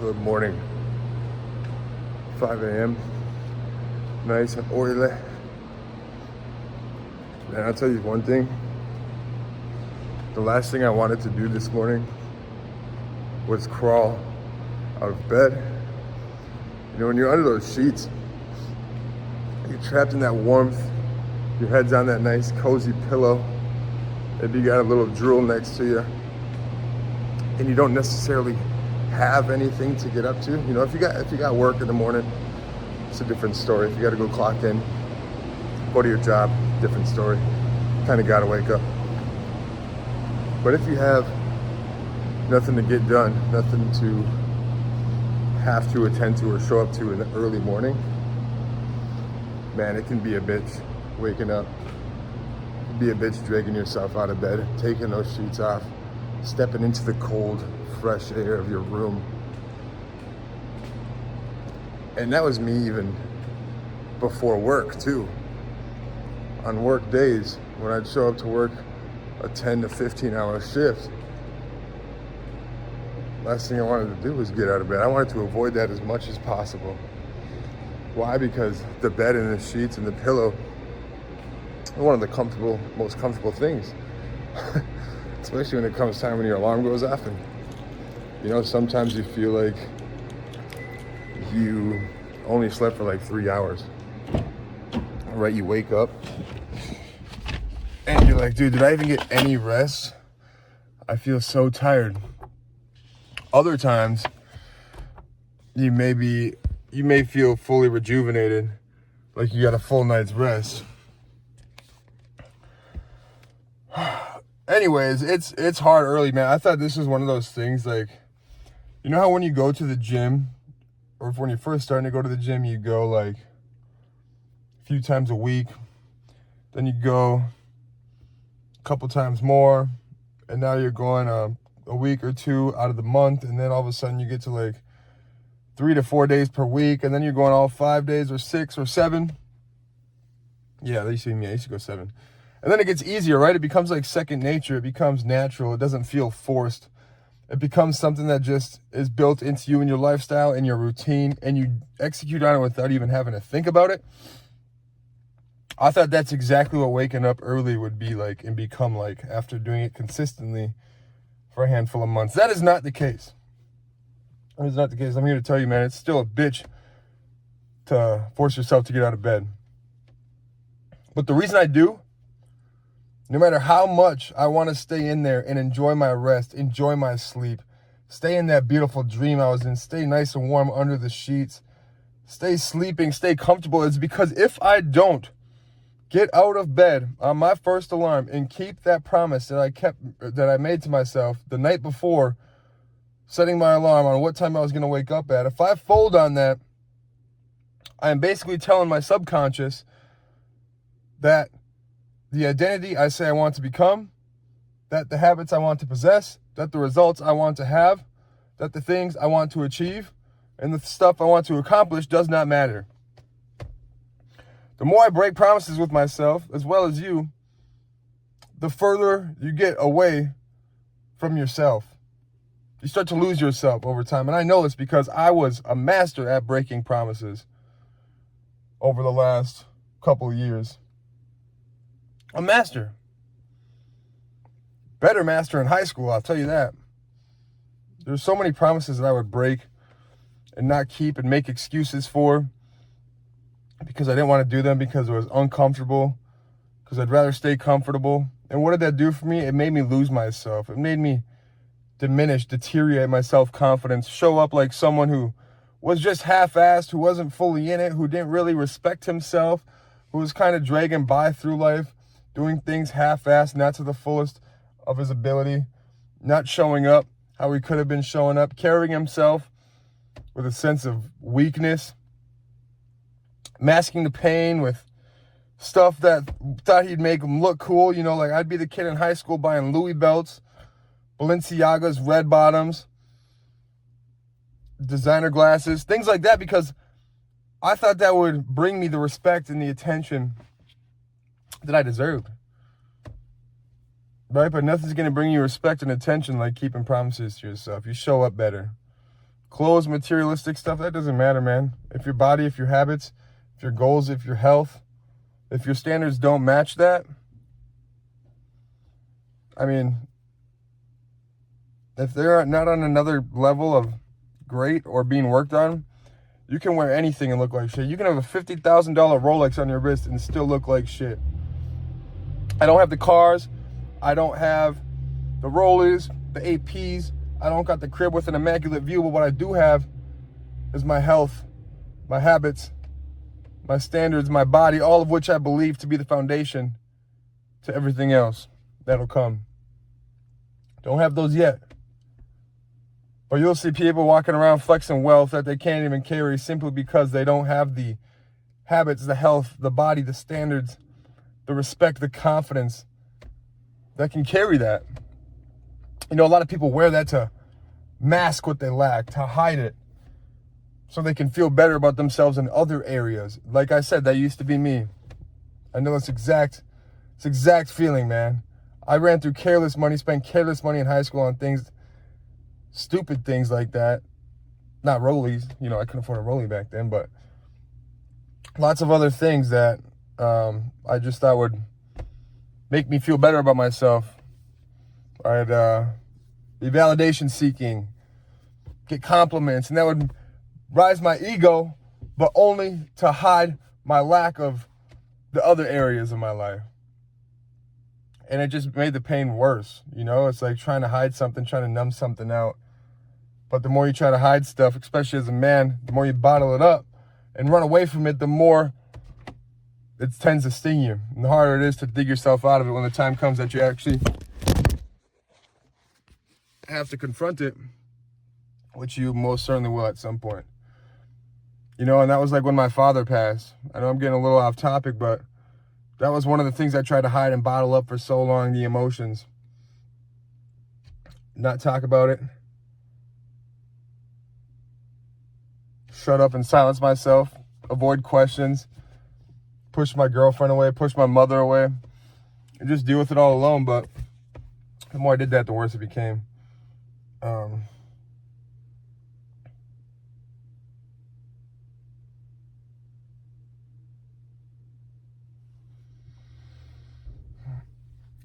Good morning. 5 a.m. Nice and oily. Man, I'll tell you one thing. The last thing I wanted to do this morning was crawl out of bed. You know, when you're under those sheets, you're trapped in that warmth. Your head's on that nice cozy pillow. Maybe you got a little drool next to you. And you don't necessarily have anything to get up to. You know, if you got work in the morning, it's a different story. If you got to go clock in, go to your job, different story. Kind of got to wake up. But if you have nothing to get done, nothing to have to attend to or show up to in the early morning, man, it can be a bitch waking up. It can be a bitch dragging yourself out of bed, taking those sheets off, stepping into the cold, fresh air of your room. And that was me even before work too. On work days, when I'd show up to work a 10 to 15 hour shift, last thing I wanted to do was get out of bed. I wanted to avoid that as much as possible. Why? Because the bed and the sheets and the pillow are one of the most comfortable things. Especially when it comes time when your alarm goes off, and you know, sometimes you feel like you only slept for like 3 hours. Right? You wake up and you're like, dude, did I even get any rest? I feel so tired. Other times you may feel fully rejuvenated, like you got a full night's rest. Anyways, it's hard early, man. I thought this was one of those things, like, you know how when you go to the gym, or when you're first starting to go to the gym, you go like a few times a week, then you go a couple times more, and now you're going a week or two out of the month, and then all of a sudden you get to like 3 to 4 days per week, and then you're going all 5 days or 6 or 7. Yeah, they see me. I used to go 7. And then it gets easier, right? It becomes like second nature. It becomes natural. It doesn't feel forced. It becomes something that just is built into you and your lifestyle and your routine, and you execute on it without even having to think about it. I thought that's exactly what waking up early would be like and become like after doing it consistently for a handful of months. That is not the case. That is not the case. I'm here to tell you, man, it's still a bitch to force yourself to get out of bed. But the reason I do, no matter how much I want to stay in there and enjoy my rest, enjoy my sleep, stay in that beautiful dream I was in, stay nice and warm under the sheets, stay sleeping, stay comfortable, is because if I don't get out of bed on my first alarm and keep that promise that I made to myself the night before, setting my alarm on what time I was going to wake up at, if I fold on that, I am basically telling my subconscious that the identity I say I want to become, that the habits I want to possess, that the results I want to have, that the things I want to achieve, and the stuff I want to accomplish does not matter. The more I break promises with myself, as well as you, the further you get away from yourself. You start to lose yourself over time. And I know it's because I was a master at breaking promises over the last couple of years. A master. Better master in high school, I'll tell you that. There's so many promises that I would break and not keep and make excuses for because I didn't want to do them, because it was uncomfortable, because I'd rather stay comfortable. And what did that do for me? It made me lose myself. It made me diminish, deteriorate my self-confidence, show up like someone who was just half-assed, who wasn't fully in it, who didn't really respect himself, who was kind of dragging by through life, doing things half-assed, not to the fullest of his ability, not showing up how he could have been showing up, carrying himself with a sense of weakness, masking the pain with stuff that thought he'd make him look cool. You know, like I'd be the kid in high school buying Louis belts, Balenciagas, red bottoms, designer glasses, things like that, because I thought that would bring me the respect and the attention that I deserved. Right? But nothing's going to bring you respect and attention like keeping promises to yourself. You show up better. clothes, materialistic stuff, that doesn't matter, man. If your body, if your habits, if your goals, if your health, if your standards don't match that, I mean, if they're not on another level of great or being worked on, you can wear anything and look like shit. You can have a $50,000 Rolex on your wrist and still look like shit. I don't have the cars. I don't have the Rollies, the APs. I don't got the crib with an immaculate view, but what I do have is my health, my habits, my standards, my body, all of which I believe to be the foundation to everything else that'll come. Don't have those yet. But you'll see people walking around flexing wealth that they can't even carry simply because they don't have the habits, the health, the body, the standards, the respect, the confidence that can carry that. You know, a lot of people wear that to mask what they lack, to hide it, so they can feel better about themselves in other areas. Like I said, that used to be me. I know it's exact feeling, man. I ran through careless money, spent careless money in high school on things, stupid things like that. Not Rollies, you know, I couldn't afford a Rollie back then, but lots of other things that I just thought would make me feel better about myself. I'd be validation seeking, get compliments, and that would rise my ego, but only to hide my lack of the other areas of my life. And it just made the pain worse. You know, it's like trying to hide something, trying to numb something out. But the more you try to hide stuff, especially as a man, the more you bottle it up and run away from it, the more it tends to sting you. And the harder it is to dig yourself out of it when the time comes that you actually have to confront it, which you most certainly will at some point. You know, and that was like when my father passed. I know I'm getting a little off topic, but that was one of the things I tried to hide and bottle up for so long, the emotions. Not talk about it. Shut up and silence myself. Avoid questions. Push my girlfriend away. Push my mother away. And just deal with it all alone. But the more I did that, the worse it became.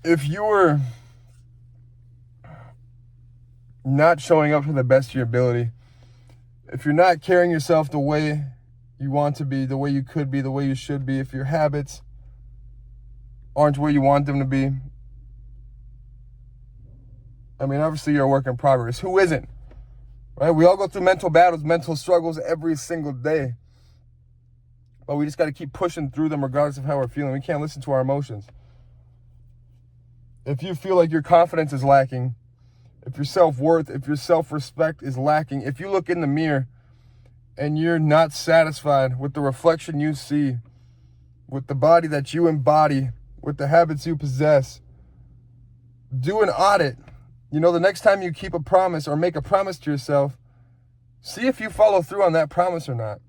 If you were not showing up to the best of your ability, if you're not carrying yourself the way you want to be, the way you could be, the way you should be, if your habits aren't where you want them to be, I mean, obviously you're a work in progress. Who isn't? Right? We all go through mental battles, mental struggles every single day. But we just got to keep pushing through them regardless of how we're feeling. We can't listen to our emotions. If you feel like your confidence is lacking, if your self-worth, if your self-respect is lacking, if you look in the mirror and you're not satisfied with the reflection you see, with the body that you embody, with the habits you possess, do an audit. You know, the next time you keep a promise or make a promise to yourself, see if you follow through on that promise or not.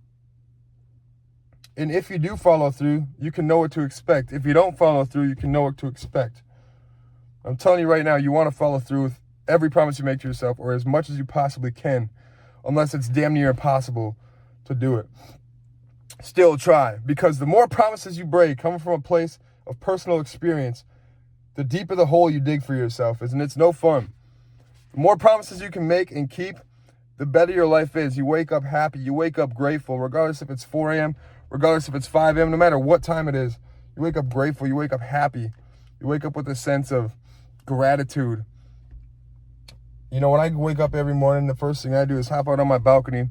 And if you do follow through, you can know what to expect. If you don't follow through, you can know what to expect. I'm telling you right now, you want to follow through with every promise you make to yourself, or as much as you possibly can, unless it's damn near impossible to do it. Still try, because the more promises you break coming from a place of personal experience, the deeper the hole you dig for yourself is, and it's no fun. The more promises you can make and keep, the better your life is. You wake up happy, you wake up grateful, regardless if it's 4 a.m., regardless if it's 5 a.m., no matter what time it is. You wake up grateful, you wake up happy, you wake up with a sense of gratitude. You know, when I wake up every morning, the first thing I do is hop out on my balcony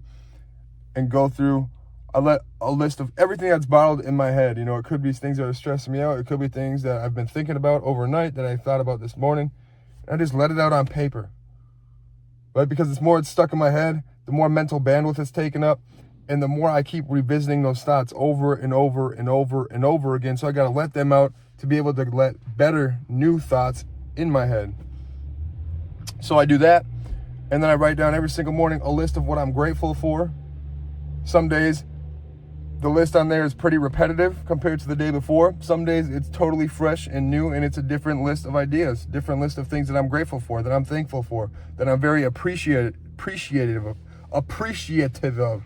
and go through a list of everything that's bottled in my head. You know, it could be things that are stressing me out. It could be things that I've been thinking about overnight that I thought about this morning. I just let it out on paper, right? Because the more it's stuck in my head, the more mental bandwidth it's taken up, and the more I keep revisiting those thoughts over and over and over and over again. So I got to let them out to be able to let better new thoughts in my head. So I do that, and then I write down every single morning a list of what I'm grateful for. Some days the list on there is pretty repetitive compared to the day before. Some days it's totally fresh and new, and it's a different list of ideas, different list of things that I'm grateful for, that I'm thankful for, that I'm very appreciative appreciative of.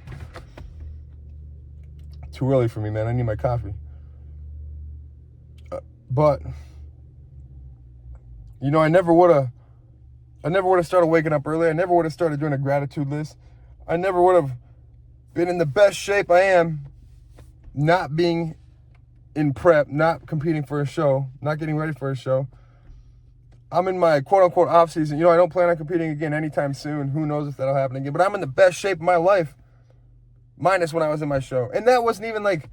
Too early for me, man. I need my coffee. But, you know, I never would have started waking up early. I never would have started doing a gratitude list. I never would have been in the best shape I am, not being in prep, not competing for a show, not getting ready for a show. I'm in my quote-unquote off-season. You know, I don't plan on competing again anytime soon. Who knows if that'll happen again. But I'm in the best shape of my life, minus when I was in my show. And that wasn't even like,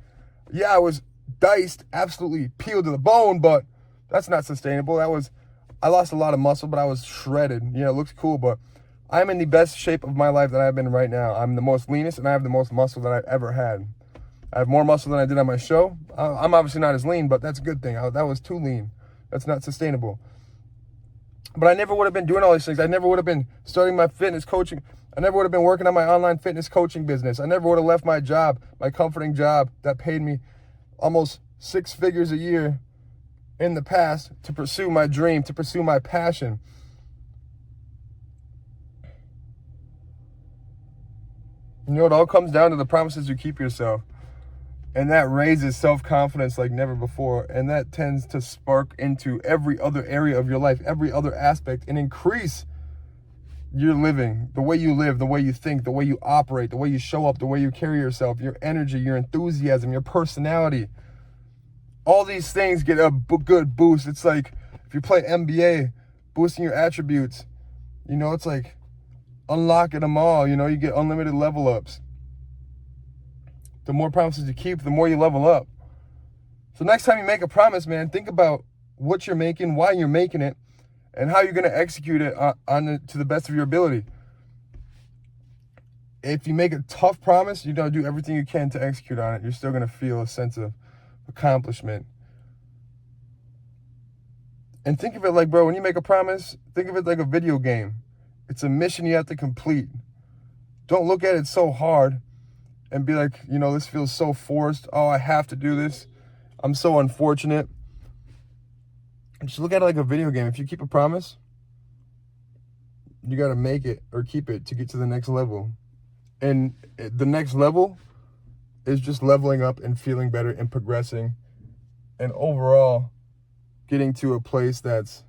yeah, I was diced, absolutely peeled to the bone, but that's not sustainable. I lost a lot of muscle, but I was shredded. You know, it looks cool, but I'm in the best shape of my life that I've been right now. I'm the most leanest, and I have the most muscle that I've ever had. I have more muscle than I did on my show. I'm obviously not as lean, but that's a good thing. That was too lean. That's not sustainable. But I never would have been doing all these things. I never would have been starting my fitness coaching. I never would have been working on my online fitness coaching business. I never would have left my job, my comforting job that paid me almost 6 figures a year in the past to pursue my dream, to pursue my passion. You know, it all comes down to the promises you keep yourself. And that raises self-confidence like never before. And that tends to spark into every other area of your life, every other aspect, and increase your living, the way you live, the way you think, the way you operate, the way you show up, the way you carry yourself, your energy, your enthusiasm, your personality. All these things get a good boost. It's like if you play NBA, boosting your attributes, you know, it's like unlocking them all. You know, you get unlimited level ups. The more promises you keep, the more you level up. So next time you make a promise, man, think about what you're making, why you're making it, and how you're going to execute it to the best of your ability. If you make a tough promise, you're going to do everything you can to execute on it. You're still going to feel a sense of accomplishment. And think of it like, bro, when you make a promise, think of it like a video game. It's a mission you have to complete. Don't look at it so hard and be like, you know, this feels so forced. Oh, I have to do this. I'm so unfortunate. Just look at it like a video game. If you keep a promise, you got to make it or keep it to get to the next level. And the next level is just leveling up and feeling better and progressing and overall getting to a place that's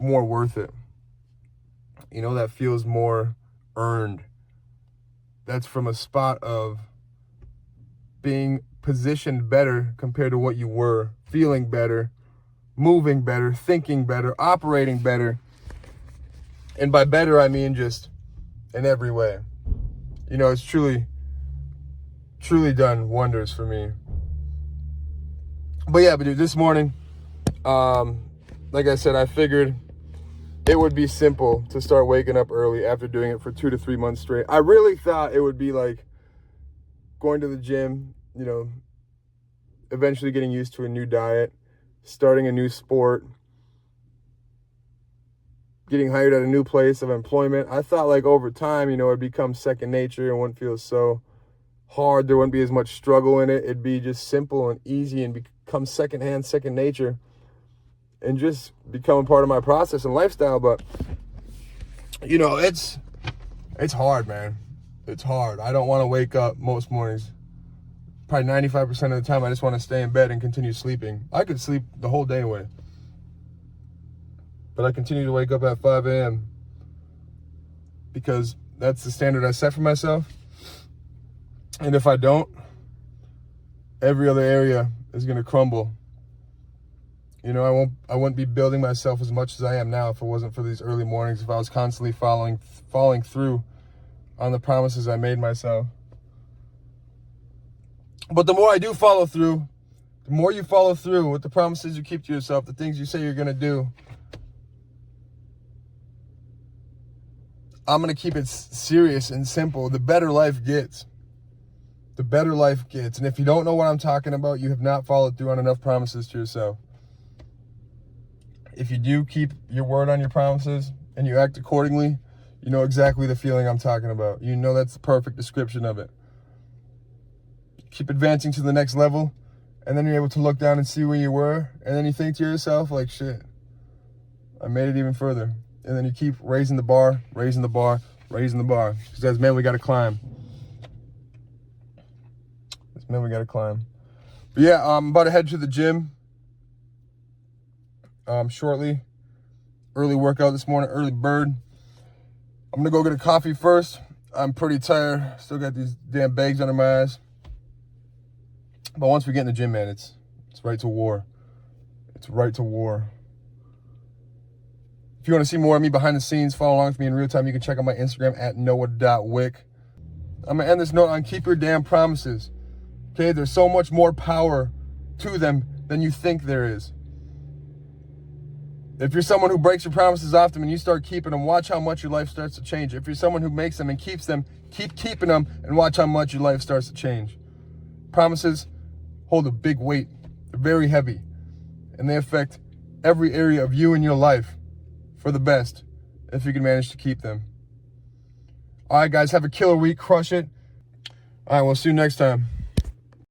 more worth it. You know, that feels more earned. That's from a spot of being positioned better compared to what you were, feeling better, moving better, thinking better, operating better. And by better, I mean just in every way. You know, it's truly done wonders for me. But yeah, but dude, this morning, like I said, I figured it would be simple to start waking up early after doing it for 2 to 3 months straight. I really thought it would be like going to the gym, you know, eventually getting used to a new diet, starting a new sport, getting hired at a new place of employment. I thought like over time, you know, it'd become second nature and wouldn't feel so hard. There wouldn't be as much struggle in it. It'd be just simple and easy and become second nature. And just become a part of my process and lifestyle. But, you know, it's hard, man. It's hard. I don't want to wake up most mornings. Probably 95% of the time, I just want to stay in bed and continue sleeping. I could sleep the whole day away. But I continue to wake up at 5 a.m. because that's the standard I set for myself. And if I don't, every other area is going to crumble. You know, I wouldn't be building myself as much as I am now if it wasn't for these early mornings, if I was constantly falling through on the promises I made myself. But the more I do follow through, the more you follow through with the promises you keep to yourself, the things you say you're going to do, I'm going to keep it serious and simple. The better life gets. The better life gets. And if you don't know what I'm talking about, you have not followed through on enough promises to yourself. If you do keep your word on your promises and you act accordingly, you know exactly the feeling I'm talking about. You know that's the perfect description of it. Keep advancing to the next level, and then you're able to look down and see where you were, and then you think to yourself, like, shit, I made it even further. And then you keep raising the bar, Raising the bar. Because as men, we got to climb. As men, we got to climb. But yeah, I'm about to head to the gym shortly. Early workout this morning, early bird. I'm going to go get a coffee first. I'm pretty tired. Still got these damn bags under my eyes. But once we get in the gym, man, it's right to war. It's right to war. If you want to see more of me behind the scenes, follow along with me in real time, you can check out my Instagram at noah.wick. I'm going to end this note on keep your damn promises. Okay, there's so much more power to them than you think there is. If you're someone who breaks your promises often and you start keeping them, watch how much your life starts to change. If you're someone who makes them and keeps them, keep keeping them and watch how much your life starts to change. Promises hold a big weight. They're very heavy. And they affect every area of you and your life for the best if you can manage to keep them. All right, guys, have a killer week. Crush it. All right, we'll see you next time.